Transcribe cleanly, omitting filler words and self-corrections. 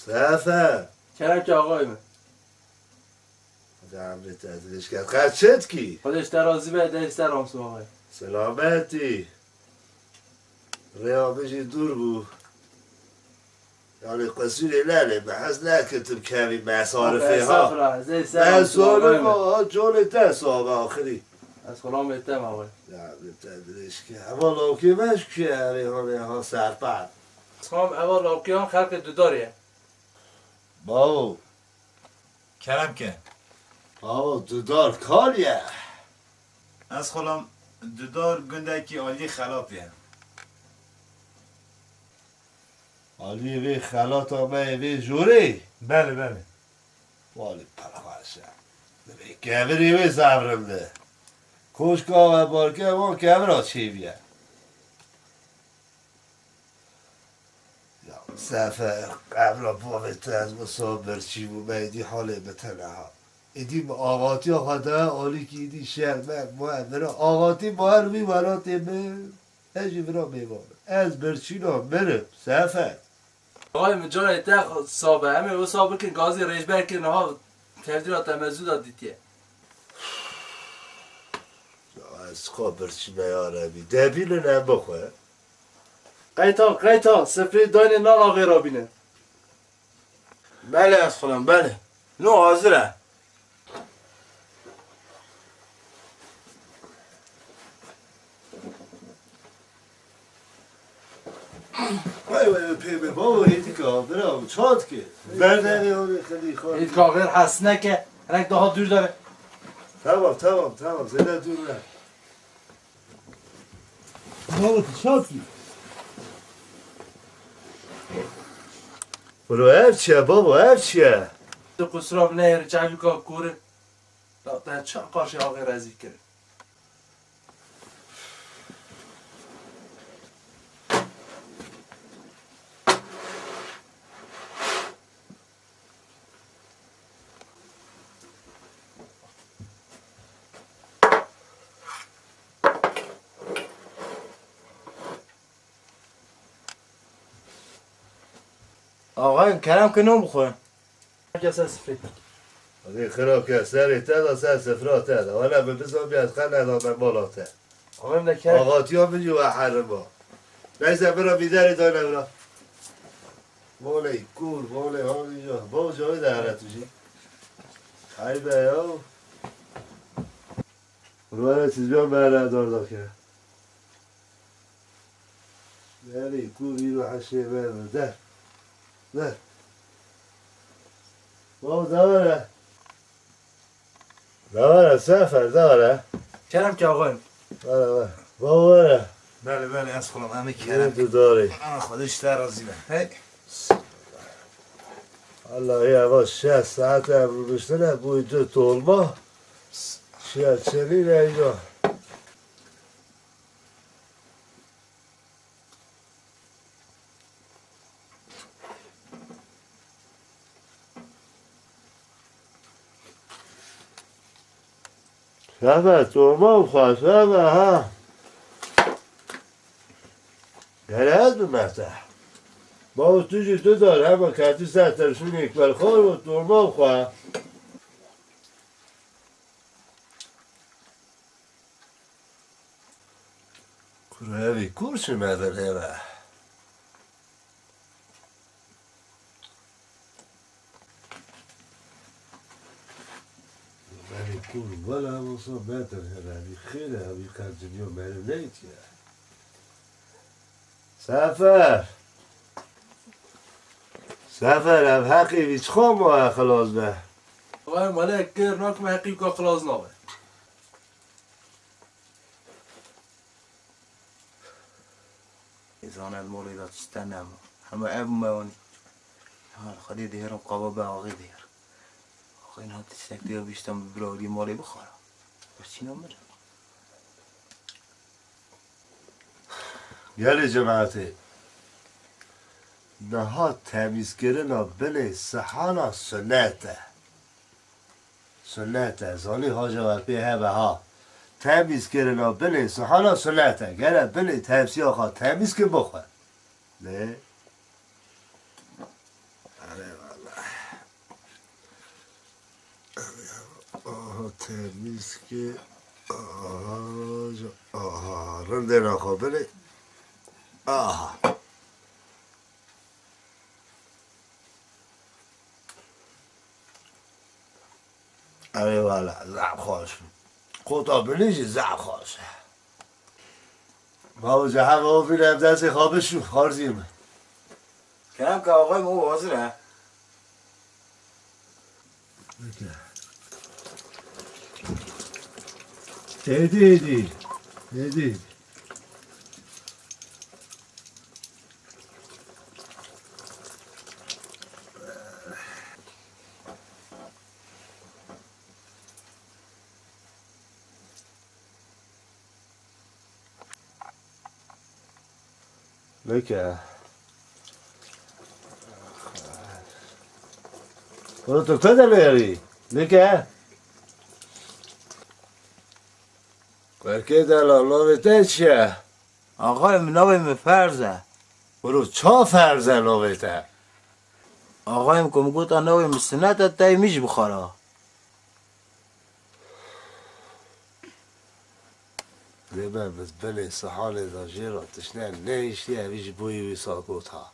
سفر کرم که آقای من دمه تدریش کرد خرچت کی؟ خودش درازی به دست درامسو آقای سلامتی ریابشی دور بود یعنی قصیر لاله بحث نکتب کمی مصارفه ها مصارفه ها جون تصابه آخری از خلام بهتم آقای دمه تدریش کرد اما لاکمش که همی ها سرپد از خلام اول لاکیان خلق دوداریه باو کرم که باو دودار کاریه از خلام دودار گندکی عالی خلافیه عالی وی خلات آمه وی جوری بله بله والی پرخواشه ببین گوری وی زبرم ده کشکا و بارکه ما گورا چی بیه سفر قبل باویت از مصابر چی بو میدی حاله بتنه ها ایدی آقاتی آقاده عالی که ایدی شهر برا آقاتی باید روی وراتی من هجی برا میوانه از برچینا مرم سفر آقای من جان ایتا صابه همه او صابه که گازی ریجبر که نها کردی را تمزود دادیتیه از خواب برچی میاره بی دبیل نبخواه قیتا سفری داین نان آقای را بینه بله از خودم بله نو حاضره وای پیمه بابا ایدی که برام چاد که بردنی هونی خیلی خواه اید که آقای حسنه که هنک داها دور داره تمام زیده دور نه بابا چاد که برو اف چیه بابا اف چیه دو قصراف نهر جعبی که کوره در چه قاش آقای رزی کرد آقای کرم که نو بخوره کسا سفری آقای خراب که سری تدا سر سفرات تدا والا به بزن بیاد خل ندامن بالا تد آقای من کرد آقاتی ها بجو و حرما نیزه برا بیدری دای نبرا والی کور والی ها اینجا بابا جای دهره توشی خیلی بیا روانه چیز بیان بره دار کرد یعنی کور این رو حشه بره در بابا داره سفر داره کرم که آقای بله بابا بره بله از خلام همه این کرم تو داری خودش درازی به هی الله یه هوا 6 ساعت امرو بشتنه بوی دو طولما چیه چنینه اینجا شبه طولما بخواه شبه ها یعنی از بمرته با توجی تو دار همه کتی سر ترشون یک بلخور و طولما بخواه Kurvi kursi medel heve. Beni kur valla olsa medel heve. Bir khire bir kadınyo benim neydi ya? Sefer ev haqqi hiç خام خلاص به. آقای ماله کر ناکم حقیق که خلاص نابه إذا المولى لا تستنى هم أب مواني خدي ديرهم قبابة أغي دير أغي نهات تستك دير بيشتم بلاولي مالي بخارا بس چی نمره گلی جماعتی نها تمیز کردن بله صحانا سنته زانی حاجه ورپی هبه ها تمیز کردن بله صحانا سنته گره بله تمیزی آخوا تمیز که بخور نه آها تمیز که آها رنده را بله آها اوه والا زعب خوش خدا بلیجی زعب خوش ما جا همه ها بینم دست خوابشون خارزیم کنم که آقای مو حاضره ایدی لکه برو تو کده لیاری لکه برکه دلالاویته چیه آقای مناوی مفرزه برو چا فرزه لاویته آقایم که مگوتا نوی مسنت تای میش بخورا زیبه بس بله سحال دا جیرا تشنه نیشتی همیش بوی وی ساکوت ها